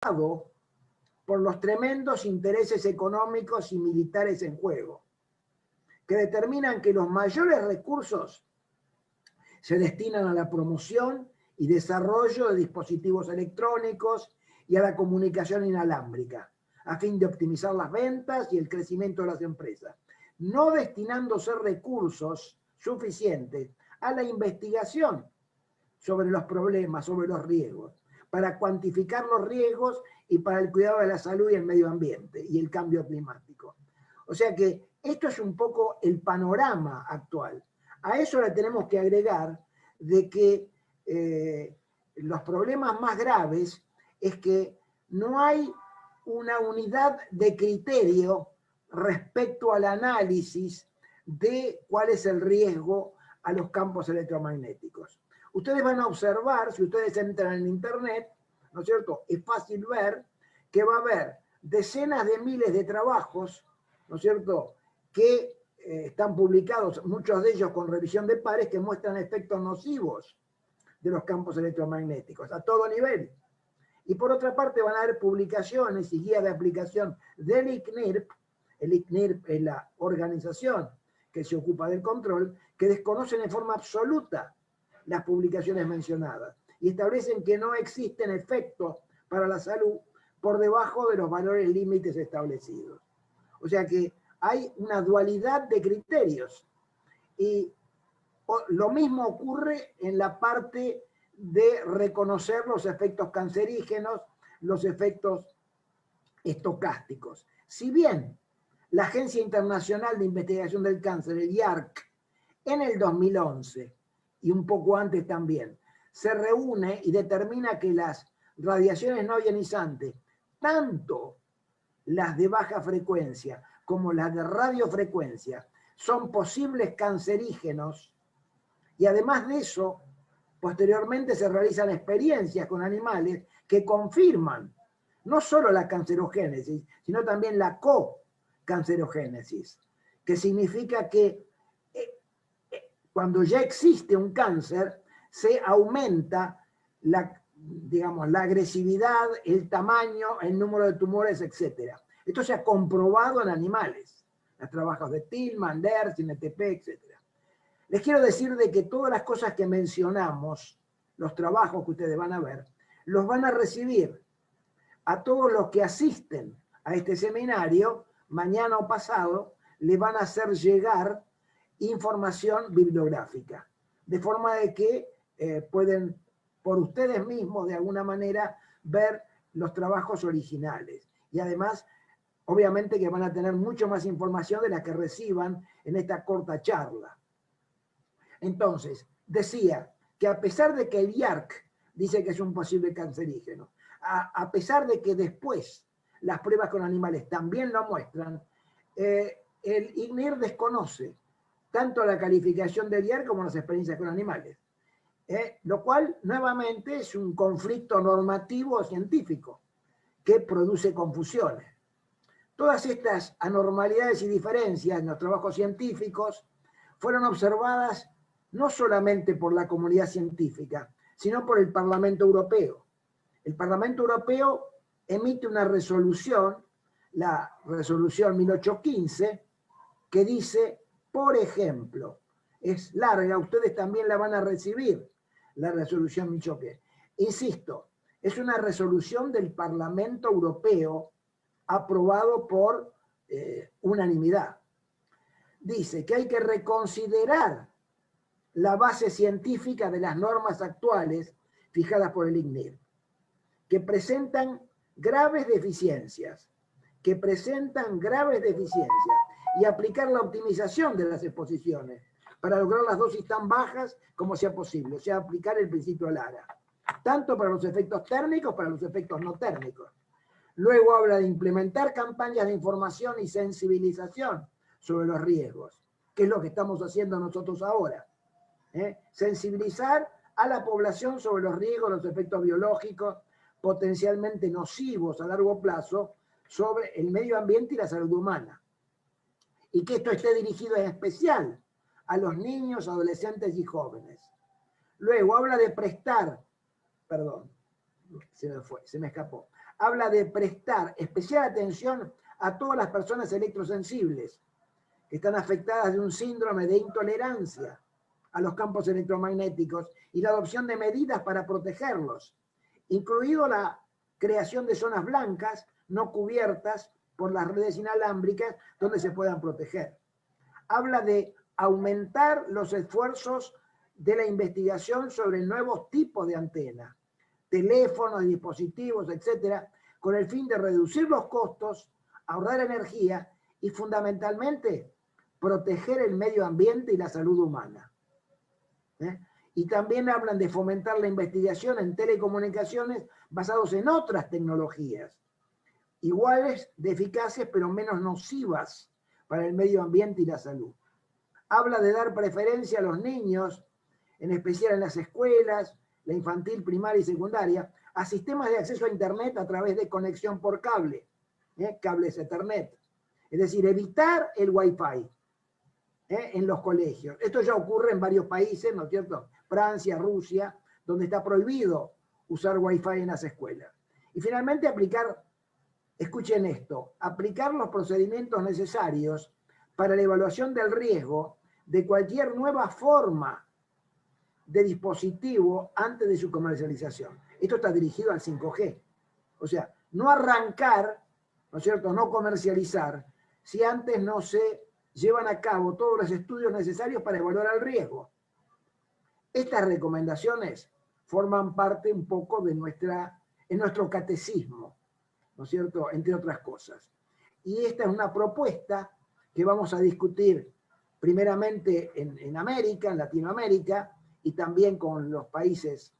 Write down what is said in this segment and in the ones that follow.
por los tremendos intereses económicos y militares en juego, que determinan que los mayores recursos se destinan a la promoción y desarrollo de dispositivos electrónicos y a la comunicación inalámbrica, a fin de optimizar las ventas y el crecimiento de las empresas, no destinándose recursos suficientes a la investigación sobre los problemas, sobre los riesgos, para cuantificar los riesgos y para el cuidado de la salud y el medio ambiente y el cambio climático. O sea que esto es un poco el panorama actual. A eso le tenemos que agregar de que los problemas más graves es que no hay una unidad de criterio respecto al análisis de cuál es el riesgo a los campos electromagnéticos. Ustedes van a observar, si ustedes entran en internet, ¿no es cierto?, es fácil ver que va a haber decenas de miles de trabajos, ¿no es cierto?, que están publicados, muchos de ellos con revisión de pares, que muestran efectos nocivos de los campos electromagnéticos a todo nivel. Y por otra parte van a haber publicaciones y guías de aplicación del ICNIRP. El ICNIRP es la organización que se ocupa del control, que desconocen en forma absoluta las publicaciones mencionadas y establecen que no existen efectos para la salud por debajo de los valores límites establecidos. O sea que hay una dualidad de criterios y lo mismo ocurre en la parte de reconocer los efectos cancerígenos, los efectos estocásticos. Si bien la Agencia Internacional de Investigación del Cáncer, el IARC, en el 2011 y un poco antes también, se reúne y determina que las radiaciones no ionizantes, tanto las de baja frecuencia como las de radiofrecuencia, son posibles cancerígenos, y además de eso, posteriormente se realizan experiencias con animales que confirman no solo la cancerogénesis, sino también la co-cancerogénesis, que significa que cuando ya existe un cáncer, se aumenta digamos, la agresividad, el tamaño, el número de tumores, etc. Esto se ha comprobado en animales, los trabajos de Tillman, Dersi, NTP, etc. Les quiero decir de que todas las cosas que mencionamos, los trabajos que ustedes van a ver, los van a recibir a todos los que asisten a este seminario, mañana o pasado, le van a hacer llegar información bibliográfica, de forma de que pueden por ustedes mismos de alguna manera ver los trabajos originales. Y además, obviamente que van a tener mucho más información de la que reciban en esta corta charla. Entonces, decía que a pesar de que el IARC dice que es un posible cancerígeno, a pesar de que después las pruebas con animales también lo muestran, el ICNIR desconoce tanto la calificación del IARC como las experiencias con animales. Lo cual nuevamente es un conflicto normativo científico que produce confusiones. Todas estas anormalidades y diferencias en los trabajos científicos fueron observadas no solamente por la comunidad científica, sino por el Parlamento Europeo. El Parlamento Europeo emite una resolución, la resolución 1815, que dice, por ejemplo, es larga, ustedes también la van a recibir, la resolución Michoque. Insisto, es una resolución del Parlamento Europeo aprobado por unanimidad. Dice que hay que reconsiderar la base científica de las normas actuales fijadas por el ICNIR, que presentan graves deficiencias, y aplicar la optimización de las exposiciones para lograr las dosis tan bajas como sea posible, o sea, aplicar el principio Lara, tanto para los efectos térmicos, para los efectos no térmicos. Luego habla de implementar campañas de información y sensibilización sobre los riesgos, que es lo que estamos haciendo nosotros ahora. Sensibilizar a la población sobre los riesgos, los efectos biológicos potencialmente nocivos a largo plazo sobre el medio ambiente y la salud humana. Y que esto esté dirigido en especial a los niños, adolescentes y jóvenes. Luego habla de prestar, perdón, se me escapó, habla de prestar especial atención a todas las personas electrosensibles que están afectadas de un síndrome de intolerancia a los campos electromagnéticos y la adopción de medidas para protegerlos, incluido la creación de zonas blancas no cubiertas por las redes inalámbricas donde se puedan proteger. Habla de aumentar los esfuerzos de la investigación sobre nuevos tipos de antenas, teléfonos, dispositivos, etcétera, con el fin de reducir los costos, ahorrar energía y fundamentalmente proteger el medio ambiente y la salud humana. Y también hablan de fomentar la investigación en telecomunicaciones basados en otras tecnologías, iguales de eficaces pero menos nocivas para el medio ambiente y la salud. Habla de dar preferencia a los niños, en especial en las escuelas, la infantil, primaria y secundaria, a sistemas de acceso a Internet a través de conexión por cable, cables Ethernet. Es decir, evitar el Wi-Fi en los colegios. Esto ya ocurre en varios países, ¿no es cierto? Francia, Rusia, donde está prohibido usar Wi-Fi en las escuelas. Y finalmente aplicar, escuchen esto, aplicar los procedimientos necesarios para la evaluación del riesgo de cualquier nueva forma de dispositivo antes de su comercialización. Esto está dirigido al 5G. O sea, no arrancar, ¿no es cierto?, no comercializar, si antes no se llevan a cabo todos los estudios necesarios para evaluar el riesgo. Estas recomendaciones forman parte un poco de nuestro catecismo, ¿no es cierto?, entre otras cosas. Y esta es una propuesta que vamos a discutir primeramente en América, en Latinoamérica, y también con los países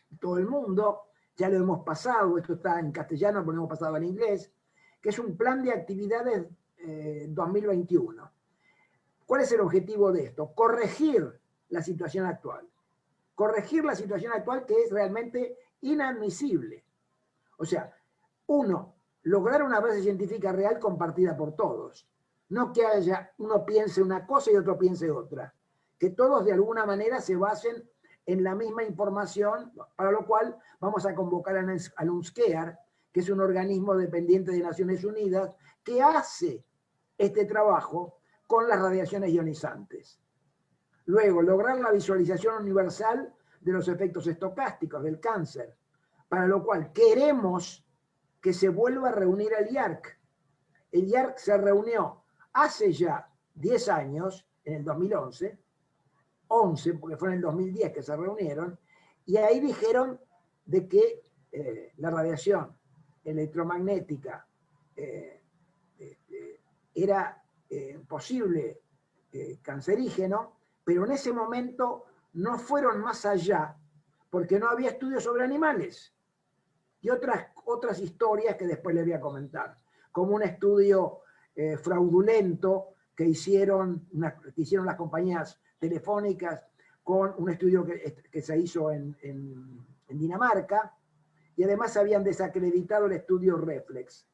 de todo el mundo. Ya lo hemos pasado, esto está en castellano, pero lo hemos pasado en inglés, que es un plan de actividades 2021. ¿Cuál es el objetivo de esto? Corregir la situación actual. Corregir la situación actual que es realmente inadmisible. O sea, uno, lograr una base científica real compartida por todos. No que haya uno piense una cosa y otro piense otra. Que todos de alguna manera se basen en la misma información, para lo cual vamos a convocar al UNSCEAR, que es un organismo dependiente de Naciones Unidas, que hace este trabajo con las radiaciones ionizantes. Luego, lograr la visualización universal de los efectos estocásticos del cáncer, para lo cual queremos que se vuelva a reunir el IARC. El IARC se reunió hace ya 10 años, en el 2011, 11, porque fue en el 2010 que se reunieron, y ahí dijeron de que la radiación electromagnética era posible cancerígeno, pero en ese momento no fueron más allá porque no había estudios sobre animales. Y otras historias que después les voy a comentar, como un estudio fraudulento que hicieron las compañías telefónicas con un estudio que se hizo en Dinamarca, y además habían desacreditado el estudio Reflex,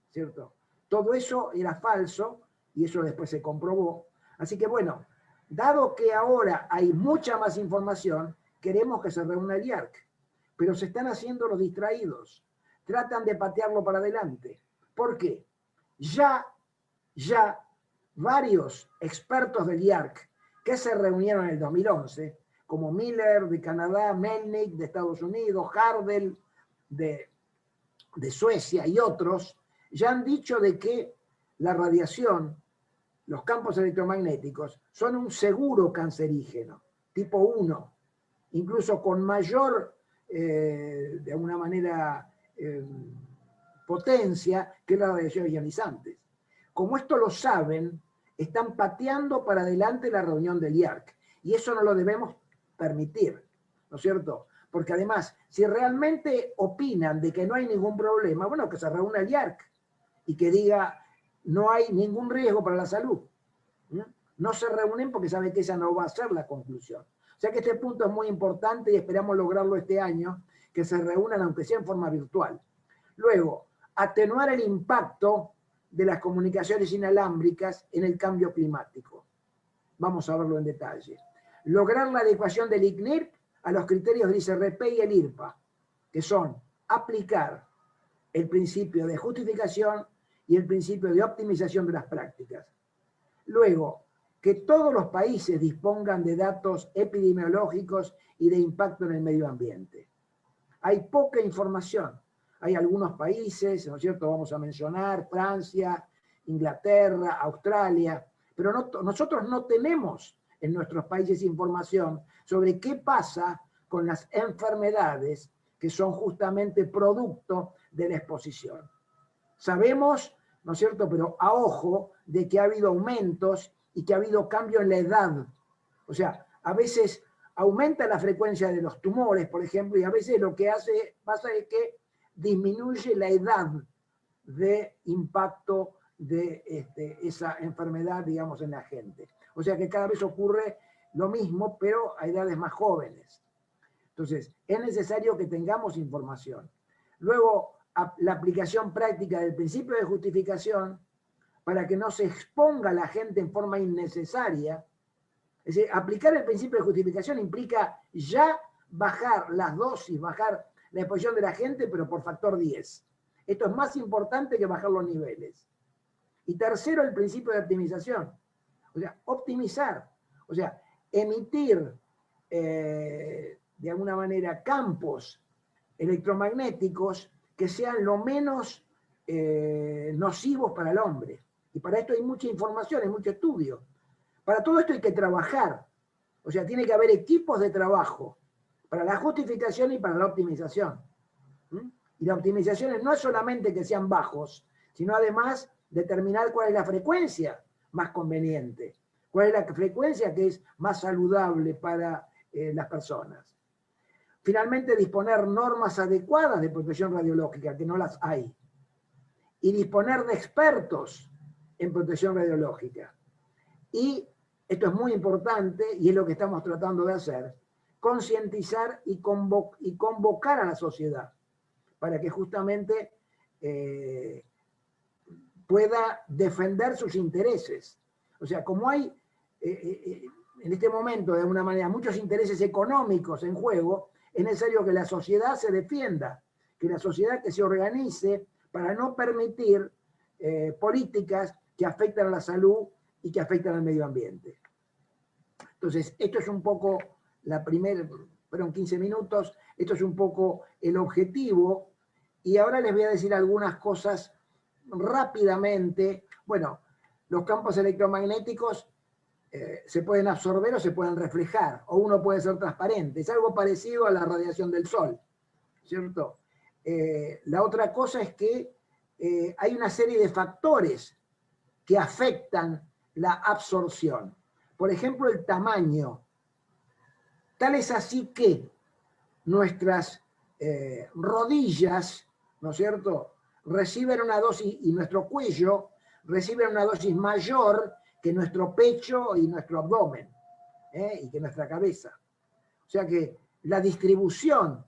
¿cierto? Todo eso era falso y eso después se comprobó. Así que bueno, dado que ahora hay mucha más información, queremos que se reúna el IARC, pero se están haciendo los distraídos, tratan de patearlo para adelante. ¿Por qué? Ya varios expertos del IARC que se reunieron en el 2011, como Miller de Canadá, Melnick de Estados Unidos, Hardell de Suecia y otros, ya han dicho de que la radiación, los campos electromagnéticos, son un seguro cancerígeno, tipo 1, incluso con mayor, de alguna manera, potencia que la radiación ionizante. Como esto lo saben, están pateando para adelante la reunión del IARC, y eso no lo debemos permitir, ¿no es cierto? Porque además, si realmente opinan de que no hay ningún problema, bueno, que se reúna el IARC y que diga no hay ningún riesgo para la salud. No se reúnen porque saben que esa no va a ser la conclusión. O sea que este punto es muy importante y esperamos lograrlo este año, que se reúnan aunque sea en forma virtual. Luego, atenuar el impacto de las comunicaciones inalámbricas en el cambio climático. Vamos a verlo en detalle. Lograr la adecuación del ICNIRP a los criterios del ICRP y el IRPA, que son aplicar el principio de justificación y el principio de optimización de las prácticas. Luego, que todos los países dispongan de datos epidemiológicos y de impacto en el medio ambiente. Hay poca información. Hay algunos países, ¿no es cierto? Vamos a mencionar Francia, Inglaterra, Australia, pero nosotros no tenemos en nuestros países información sobre qué pasa con las enfermedades que son justamente producto de la exposición. Sabemos, ¿no es cierto?, pero a ojo de que ha habido aumentos y que ha habido cambio en la edad. O sea, a veces aumenta la frecuencia de los tumores, por ejemplo, y a veces lo que pasa es que disminuye la edad de impacto de esa enfermedad, digamos, en la gente. O sea que cada vez ocurre lo mismo, pero a edades más jóvenes. Entonces, es necesario que tengamos información. Luego, la aplicación práctica del principio de justificación para que no se exponga a la gente en forma innecesaria. Es decir, aplicar el principio de justificación implica ya bajar las dosis, bajar la exposición de la gente, pero por factor 10. Esto es más importante que bajar los niveles. Y tercero, el principio de optimización. O sea, optimizar. O sea, emitir, de alguna manera, campos electromagnéticos que sean lo menos nocivos para el hombre. Y para esto hay mucha información, hay mucho estudio. Para todo esto hay que trabajar. O sea, tiene que haber equipos de trabajo para la justificación y para la optimización. Y la optimización no es solamente que sean bajos, sino además determinar cuál es la frecuencia más conveniente, cuál es la frecuencia que es más saludable para las personas. Finalmente, disponer normas adecuadas de protección radiológica, que no las hay. Y disponer de expertos en protección radiológica. Y esto es muy importante, y es lo que estamos tratando de hacer, concientizar y convocar a la sociedad para que justamente pueda defender sus intereses. O sea, como hay en este momento, de alguna manera, muchos intereses económicos en juego, es necesario que la sociedad se defienda, que la sociedad que se organice para no permitir políticas que afectan a la salud y que afectan al medio ambiente. Entonces, esto es un poco la primera, fueron 15 minutos, esto es un poco el objetivo, y ahora les voy a decir algunas cosas rápidamente. Bueno, los campos electromagnéticos se pueden absorber o se pueden reflejar, o uno puede ser transparente. Es algo parecido a la radiación del sol, ¿cierto? La otra cosa es que hay una serie de factores que afectan la absorción. Por ejemplo, el tamaño. Tal es así que nuestras rodillas, ¿no es cierto?, reciben una dosis, y nuestro cuello reciben una dosis mayor que nuestro pecho y nuestro abdomen, y que nuestra cabeza. O sea que la distribución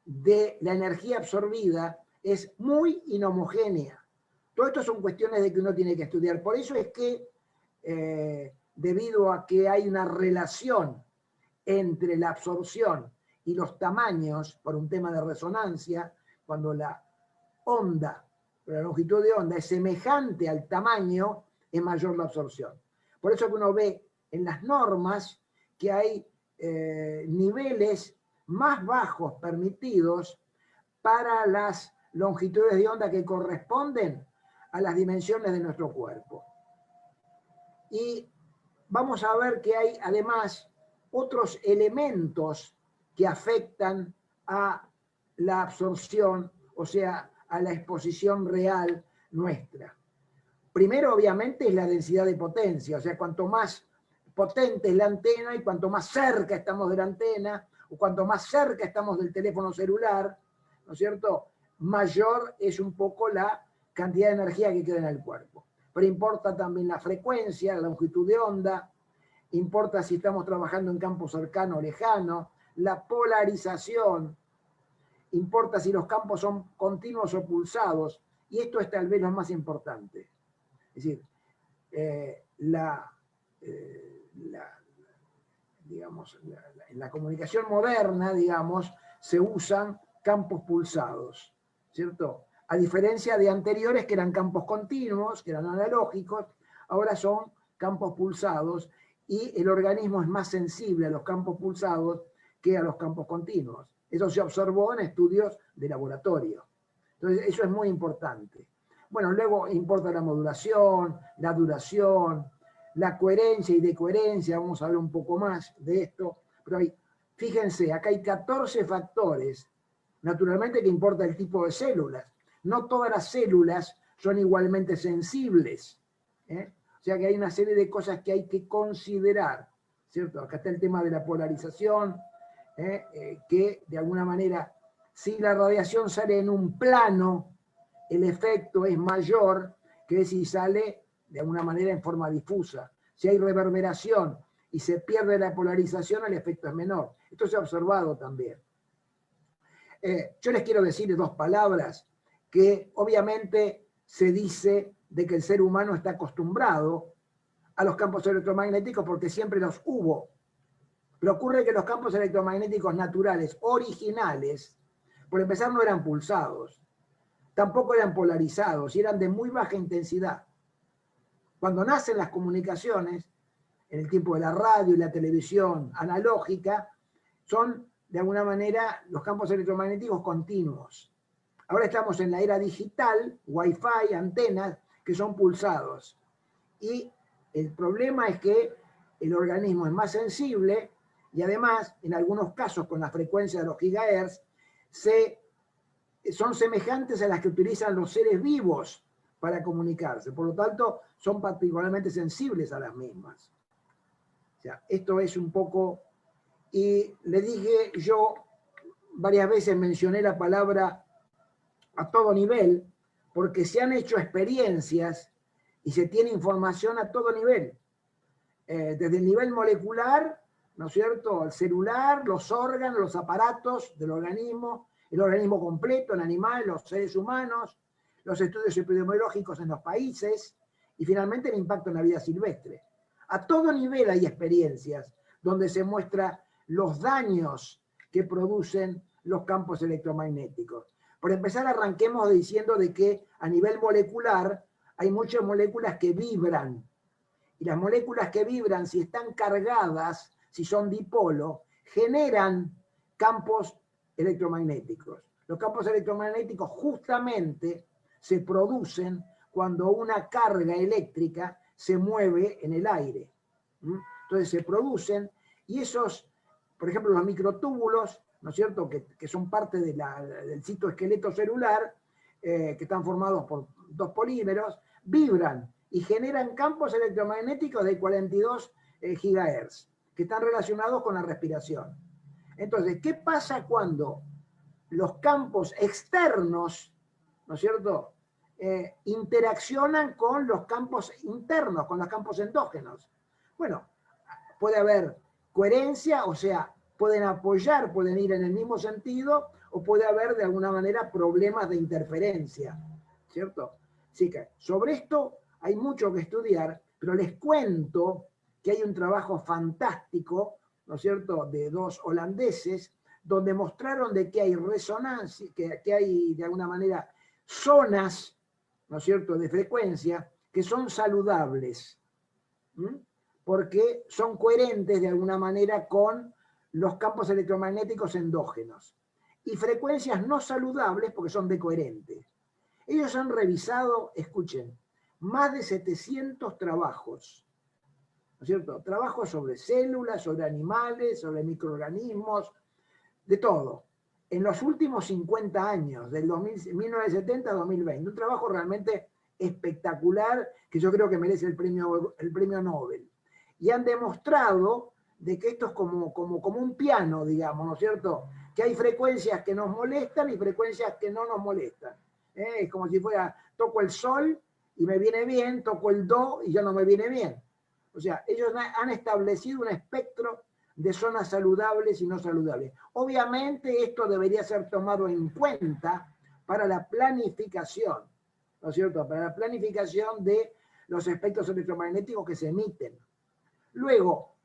de la energía absorbida es muy inhomogénea. Todo esto son cuestiones de que uno tiene que estudiar. Por eso es que, debido a que hay una relación entre la absorción y los tamaños, por un tema de resonancia, cuando la onda, la longitud de onda es semejante al tamaño, es mayor la absorción. Por eso que uno ve en las normas que hay niveles más bajos permitidos para las longitudes de onda que corresponden a las dimensiones de nuestro cuerpo. Y vamos a ver que hay además otros elementos que afectan a la absorción, o sea, a la exposición real nuestra. Primero, obviamente, es la densidad de potencia, o sea, cuanto más potente es la antena y cuanto más cerca estamos de la antena, o cuanto más cerca estamos del teléfono celular, ¿no es cierto?, mayor es un poco la cantidad de energía que queda en el cuerpo. Pero importa también la frecuencia, la longitud de onda, importa si estamos trabajando en campo cercano o lejano, la polarización, importa si los campos son continuos o pulsados, y esto es tal vez lo más importante. Es decir, digamos, en la comunicación moderna, digamos, se usan campos pulsados, ¿cierto? A diferencia de anteriores que eran campos continuos, que eran analógicos, ahora son campos pulsados y el organismo es más sensible a los campos pulsados que a los campos continuos. Eso se observó en estudios de laboratorio. Entonces, eso es muy importante. Bueno, luego importa la modulación, la duración, la coherencia y decoherencia, vamos a hablar un poco más de esto, pero fíjense, acá hay 14 factores, naturalmente que importa el tipo de células. No todas las células son igualmente sensibles, ¿eh? O sea que hay una serie de cosas que hay que considerar, ¿cierto? Acá está el tema de la polarización, que de alguna manera, si la radiación sale en un plano, el efecto es mayor que si sale de alguna manera en forma difusa. Si hay reverberación y se pierde la polarización, el efecto es menor. Esto se ha observado también. Yo les quiero decir dos palabras que obviamente se dice de que el ser humano está acostumbrado a los campos electromagnéticos porque siempre los hubo. Pero ocurre que los campos electromagnéticos naturales, originales, por empezar no eran pulsados, tampoco eran polarizados y eran de muy baja intensidad. Cuando nacen las comunicaciones, en el tiempo de la radio y la televisión analógica, son de alguna manera los campos electromagnéticos continuos. Ahora estamos en la era digital, Wi-Fi, antenas, que son pulsados. Y el problema es que el organismo es más sensible y además, en algunos casos, con la frecuencia de los gigahertz, son semejantes a las que utilizan los seres vivos para comunicarse. Por lo tanto, son particularmente sensibles a las mismas. O sea, esto es un poco... Y le dije, yo varias veces mencioné la palabra a todo nivel, porque se han hecho experiencias y se tiene información a todo nivel. Desde el nivel molecular, ¿no es cierto?, al celular, los órganos, los aparatos del organismo, el organismo completo en animales, los seres humanos, los estudios epidemiológicos en los países y finalmente el impacto en la vida silvestre. A todo nivel hay experiencias donde se muestra los daños que producen los campos electromagnéticos. Por empezar, arranquemos diciendo de que a nivel molecular hay muchas moléculas que vibran. Y las moléculas que vibran, si están cargadas, si son dipolo, generan campos electromagnéticos. Los campos electromagnéticos justamente se producen cuando una carga eléctrica se mueve en el aire. Entonces se producen, y esos, por ejemplo, los microtúbulos, ¿no es cierto?, que son parte del citoesqueleto celular, que están formados por dos polímeros, vibran y generan campos electromagnéticos de 42 gigahertz, que están relacionados con la respiración. Entonces, ¿qué pasa cuando los campos externos, ¿no es cierto?, interaccionan con los campos internos, con los campos endógenos? Bueno, puede haber coherencia, o sea, pueden apoyar, pueden ir en el mismo sentido, o puede haber de alguna manera problemas de interferencia, ¿cierto? Así que sobre esto hay mucho que estudiar, pero les cuento que hay un trabajo fantástico, ¿no es cierto?, de dos holandeses, donde mostraron de que hay resonancia, que hay de alguna manera zonas, ¿no es cierto?, de frecuencia que son saludables, porque son coherentes de alguna manera con los campos electromagnéticos endógenos, y frecuencias no saludables porque son decoherentes. Ellos han revisado, escuchen, más de 700 trabajos, ¿no es cierto? Trabajos sobre células, sobre animales, sobre microorganismos, de todo, en los últimos 50 años, del 1970 a 2020. Un trabajo realmente espectacular que yo creo que merece el premio Nobel. Y han demostrado de que esto es como un piano, digamos, ¿no es cierto? Que hay frecuencias que nos molestan y frecuencias que no nos molestan. Es como si fuera, toco el sol y me viene bien, toco el do y ya no me viene bien. O sea, ellos han establecido un espectro de zonas saludables y no saludables. Obviamente esto debería ser tomado en cuenta para la planificación, ¿no es cierto? Para la planificación de los espectros electromagnéticos que se emiten. Luego,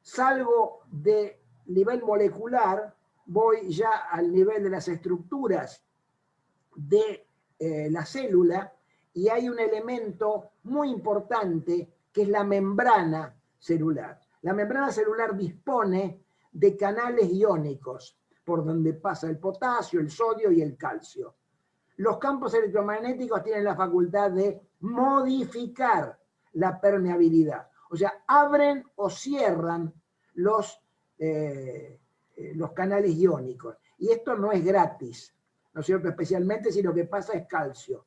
salgo del nivel molecular, voy ya al nivel de las estructuras de la célula y hay un elemento muy importante que es la membrana celular. La membrana celular dispone de canales iónicos por donde pasa el potasio, el sodio y el calcio. Los campos electromagnéticos tienen la facultad de modificar la permeabilidad. O sea, abren o cierran los canales iónicos. Y esto no es gratis, ¿no es cierto? Especialmente si lo que pasa es calcio.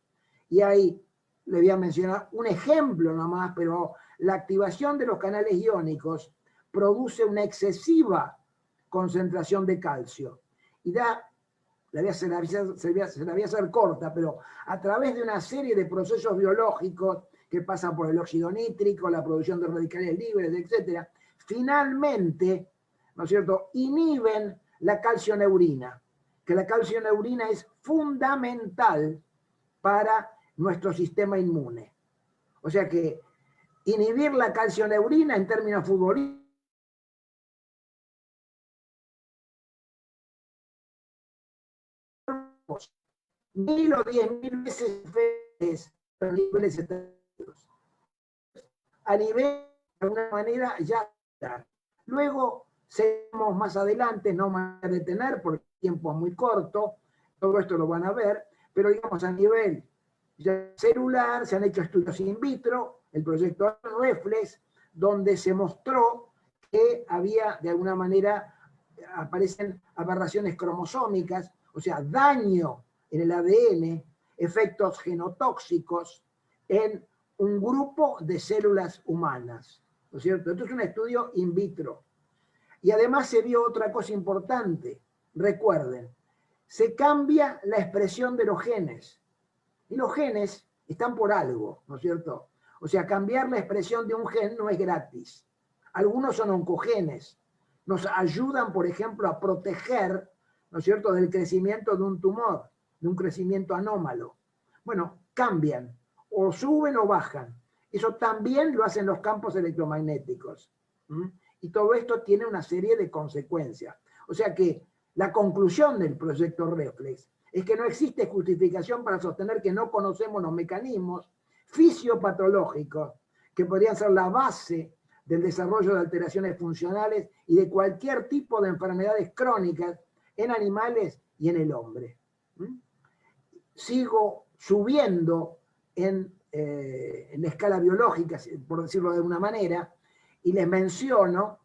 Y ahí le voy a mencionar un ejemplo nomás, pero la activación de los canales iónicos produce una excesiva concentración de calcio. Y da, se la voy a hacer corta, pero a través de una serie de procesos biológicos que pasan por el óxido nítrico, la producción de radicales libres, etc., finalmente, ¿no es cierto?, inhiben la calcioneurina, que la calcioneurina es fundamental para nuestro sistema inmune. O sea que inhibir la calcioneurina en términos futbolísticos 1000 o 10.000 veces los niveles estratégicos. A nivel, de alguna manera, ya está. Luego, seguimos más adelante, no me voy a detener porque el tiempo es muy corto, todo esto lo van a ver, pero digamos a nivel ya celular, se han hecho estudios in vitro, el proyecto Reflex, donde se mostró que había, de alguna manera, aparecen aberraciones cromosómicas, o sea, daño en el ADN, efectos genotóxicos en un grupo de células humanas, ¿no es cierto? Esto es un estudio in vitro. Y además se vio otra cosa importante, recuerden, se cambia la expresión de los genes. Y los genes están por algo, ¿no es cierto? O sea, cambiar la expresión de un gen no es gratis. Algunos son oncogenes. Nos ayudan, por ejemplo, a proteger, ¿no es cierto?, del crecimiento de un tumor, de un crecimiento anómalo. Bueno, cambian, o suben o bajan. Eso también lo hacen los campos electromagnéticos. Y todo esto tiene una serie de consecuencias. O sea que la conclusión del proyecto Reflex es que no existe justificación para sostener que no conocemos los mecanismos fisiopatológicos que podrían ser la base del desarrollo de alteraciones funcionales y de cualquier tipo de enfermedades crónicas en animales y en el hombre. Sigo subiendo en la escala biológica, por decirlo de alguna manera, y les menciono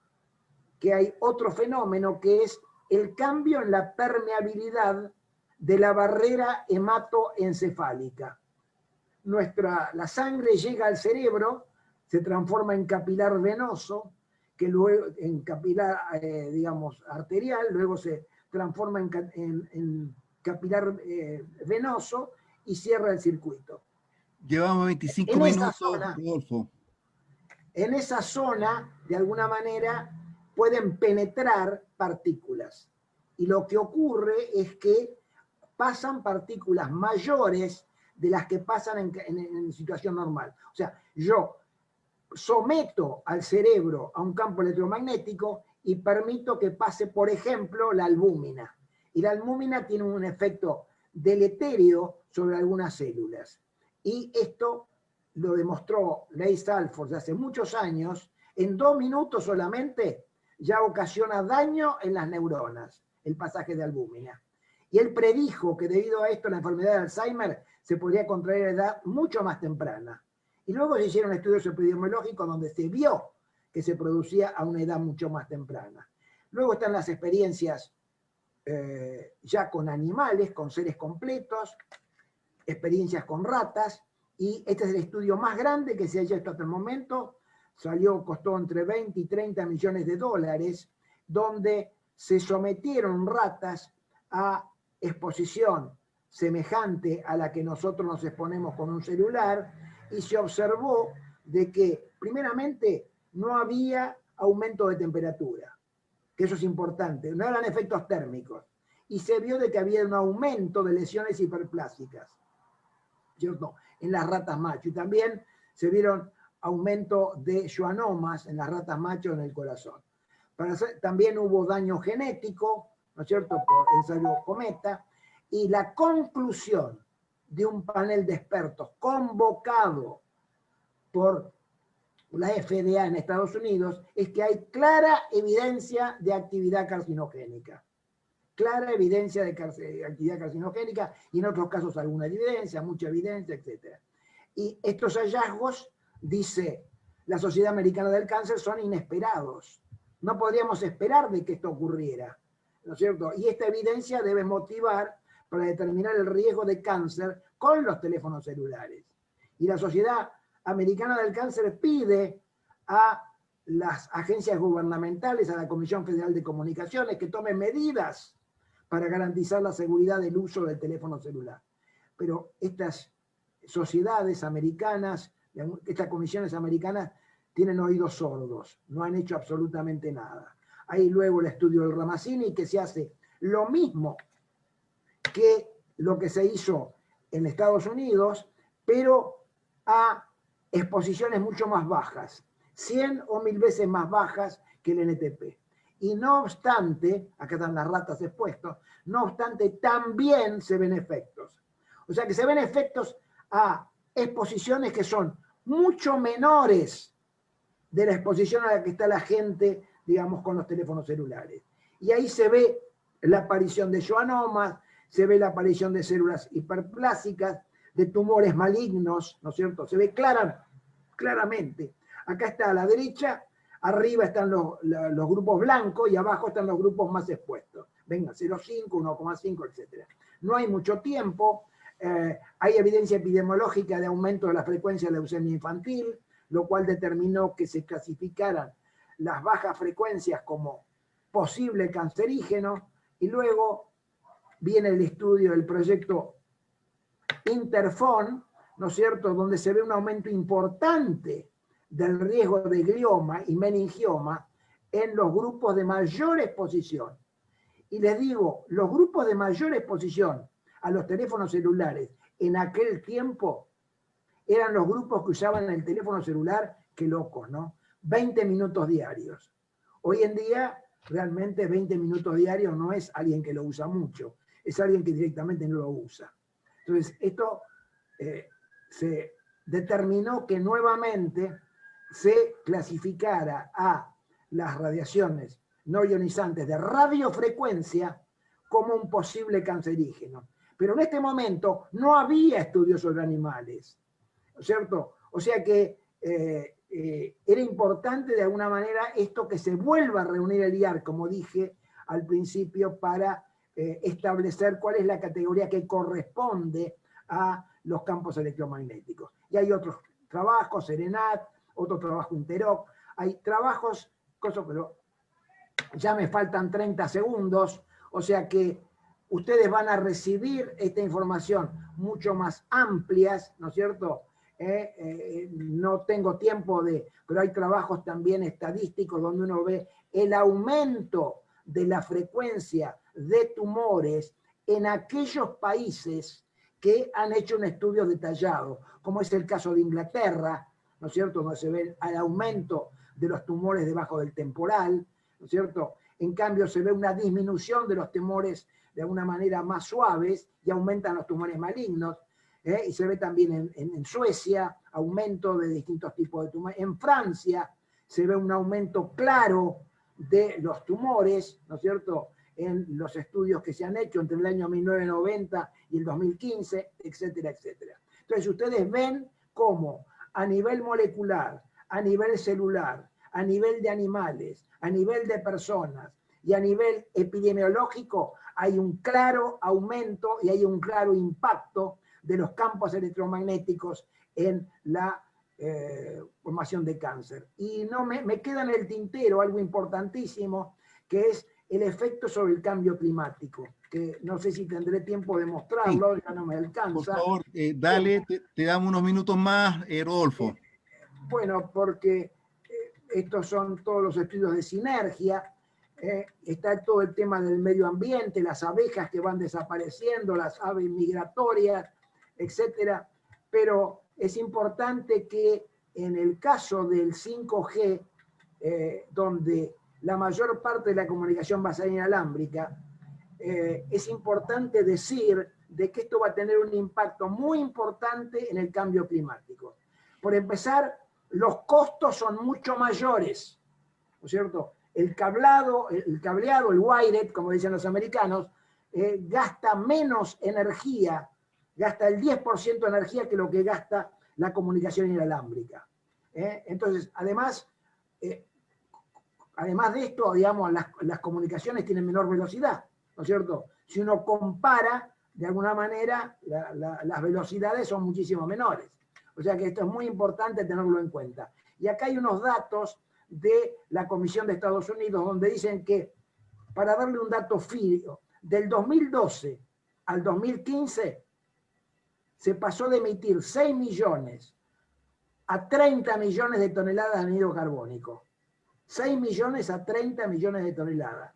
que hay otro fenómeno que es el cambio en la permeabilidad de la barrera hematoencefálica. La sangre llega al cerebro, se transforma en capilar venoso, que luego en capilar, digamos, arterial, luego se transforma en capilar venoso y cierra el circuito. Llevamos 25 minutos, Rodolfo. En esa zona, de alguna manera, pueden penetrar partículas. Y lo que ocurre es que pasan partículas mayores de las que pasan en situación normal. O sea, yo someto al cerebro a un campo electromagnético y permito que pase, por ejemplo, la albúmina. Y la albúmina tiene un efecto deleterio sobre algunas células. Y esto lo demostró Leigh Salford hace muchos años. En 2 minutos solamente ya ocasiona daño en las neuronas, el pasaje de albúmina. Y él predijo que debido a esto la enfermedad de Alzheimer se podría contraer a edad mucho más temprana. Y luego se hicieron estudios epidemiológicos donde se vio que se producía a una edad mucho más temprana. Luego están las experiencias ya con animales, con seres completos, experiencias con ratas, y este es el estudio más grande que se ha hecho hasta el momento, costó entre 20 y 30 millones de dólares, donde se sometieron ratas a exposición semejante a la que nosotros nos exponemos con un celular, y se observó de que, primeramente, no había aumento de temperatura, que eso es importante, no eran efectos térmicos, y se vio de que había un aumento de lesiones hiperplásicas, ¿cierto?, en las ratas macho, y también se vieron aumento de schwannomas en las ratas macho en el corazón. También hubo daño genético, ¿no es cierto?, por ensayo cometa, y la conclusión de un panel de expertos convocado por la FDA en Estados Unidos es que hay clara evidencia de actividad carcinogénica. Clara evidencia de actividad carcinogénica y en otros casos alguna evidencia, mucha evidencia, etc. Y estos hallazgos, dice la Sociedad Americana del Cáncer, son inesperados. No podríamos esperar de que esto ocurriera, ¿no es cierto? Y esta evidencia debe motivar para determinar el riesgo de cáncer con los teléfonos celulares. Y la Sociedad Americana del Cáncer pide a las agencias gubernamentales, a la Comisión Federal de Comunicaciones, que tomen medidas para garantizar la seguridad del uso del teléfono celular. Pero estas sociedades americanas, estas comisiones americanas, tienen oídos sordos, no han hecho absolutamente nada. Hay luego el estudio del Ramazzini, que se hace lo mismo que lo que se hizo en Estados Unidos, pero a exposiciones mucho más bajas, 100 o 1000 veces más bajas que el NTP. Y no obstante, acá están las ratas expuestos, no obstante, también se ven efectos. O sea que se ven efectos a exposiciones que son mucho menores de la exposición a la que está la gente, digamos, con los teléfonos celulares. Y ahí se ve la aparición de schwannomas, se ve la aparición de células hiperplásicas, de tumores malignos, ¿no es cierto? Se ve claramente. Acá está a la derecha, arriba están los grupos blancos y abajo están los grupos más expuestos. Venga, 0,5, 1,5, etc. No hay mucho tiempo. Hay evidencia epidemiológica de aumento de la frecuencia de leucemia infantil, lo cual determinó que se clasificaran las bajas frecuencias como posible cancerígeno, y luego viene el estudio del proyecto Interphone, ¿no es cierto?, donde se ve un aumento importante del riesgo de glioma y meningioma en los grupos de mayor exposición. Y les digo, los grupos de mayor exposición a los teléfonos celulares en aquel tiempo eran los grupos que usaban el teléfono celular, qué locos, ¿no? 20 minutos diarios. Hoy en día, realmente 20 minutos diarios no es alguien que lo usa mucho, es alguien que directamente no lo usa. Entonces, esto se determinó que nuevamente se clasificara a las radiaciones no ionizantes de radiofrecuencia como un posible cancerígeno. Pero en este momento no había estudios sobre animales, ¿no es cierto? O sea que era importante de alguna manera esto, que se vuelva a reunir el IARC, como dije al principio, para establecer cuál es la categoría que corresponde a los campos electromagnéticos. Y hay otros trabajos, Serenat, otro trabajo Interoc, hay trabajos, pero ya me faltan 30 segundos, o sea que ustedes van a recibir esta información mucho más amplias, ¿no es cierto? No tengo tiempo pero hay trabajos también estadísticos donde uno ve el aumento de la frecuencia de tumores en aquellos países que han hecho un estudio detallado, como es el caso de Inglaterra, ¿no es cierto?, donde se ve el aumento de los tumores debajo del temporal, ¿no es cierto? En cambio se ve una disminución de los tumores de alguna manera más suaves y aumentan los tumores malignos. Y se ve también en Suecia aumento de distintos tipos de tumores. En Francia se ve un aumento claro de los tumores, ¿no es cierto?, en los estudios que se han hecho entre el año 1990 y el 2015, etcétera, etcétera. Entonces ustedes ven cómo a nivel molecular, a nivel celular, a nivel de animales, a nivel de personas y a nivel epidemiológico hay un claro aumento y hay un claro impacto de los campos electromagnéticos en la formación de cáncer. Y no me queda en el tintero algo importantísimo, que es el efecto sobre el cambio climático, que no sé si tendré tiempo de mostrarlo, sí, ya no me alcanza. Por favor, dale, te damos unos minutos más, Rodolfo. Bueno, porque estos son todos los estudios de sinergia, está todo el tema del medio ambiente, las abejas que van desapareciendo, las aves migratorias, etcétera, pero es importante que en el caso del 5G, donde la mayor parte de la comunicación va a ser inalámbrica, es importante decir de que esto va a tener un impacto muy importante en el cambio climático. Por empezar, los costos son mucho mayores, ¿no es cierto? El cableado, el wired, como dicen los americanos, gasta menos energía, gasta el 10% de energía que lo que gasta la comunicación inalámbrica. Entonces, además de esto, digamos, las comunicaciones tienen menor velocidad, ¿no es cierto? Si uno compara, de alguna manera, las velocidades son muchísimo menores. O sea que esto es muy importante tenerlo en cuenta. Y acá hay unos datos de la Comisión de Estados Unidos donde dicen que, para darle un dato frío, del 2012 al 2015 se pasó de emitir 6 millones a 30 millones de toneladas de anhídrido carbónico. 6 millones a 30 millones de toneladas.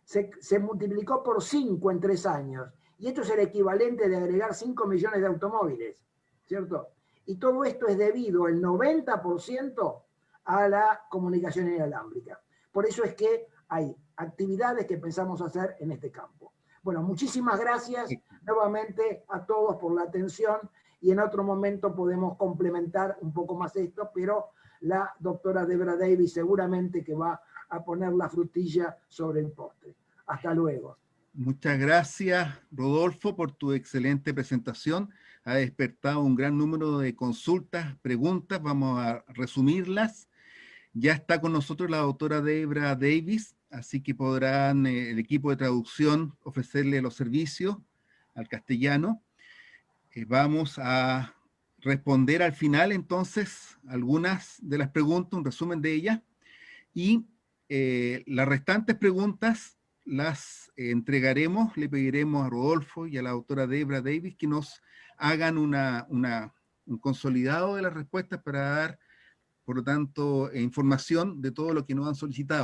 Se multiplicó por 5 en 3 años. Y esto es el equivalente de agregar 5 millones de automóviles, ¿cierto? Y todo esto es debido el 90% a la comunicación inalámbrica. Por eso es que hay actividades que pensamos hacer en este campo. Bueno, muchísimas gracias nuevamente a todos por la atención y en otro momento podemos complementar un poco más esto, pero la doctora Debra Davis seguramente que va a poner la frutilla sobre el postre. Hasta luego. Muchas gracias, Rodolfo, por tu excelente presentación. Ha despertado un gran número de consultas, preguntas. Vamos a resumirlas. Ya está con nosotros la doctora Debra Davis, así que podrán el equipo de traducción ofrecerle los servicios al castellano. Vamos a responder al final, entonces, algunas de las preguntas, un resumen de ellas. Y las restantes preguntas las entregaremos, le pediremos a Rodolfo y a la doctora Debra Davis que nos hagan un consolidado de las respuestas para dar, por lo tanto, información de todo lo que nos han solicitado.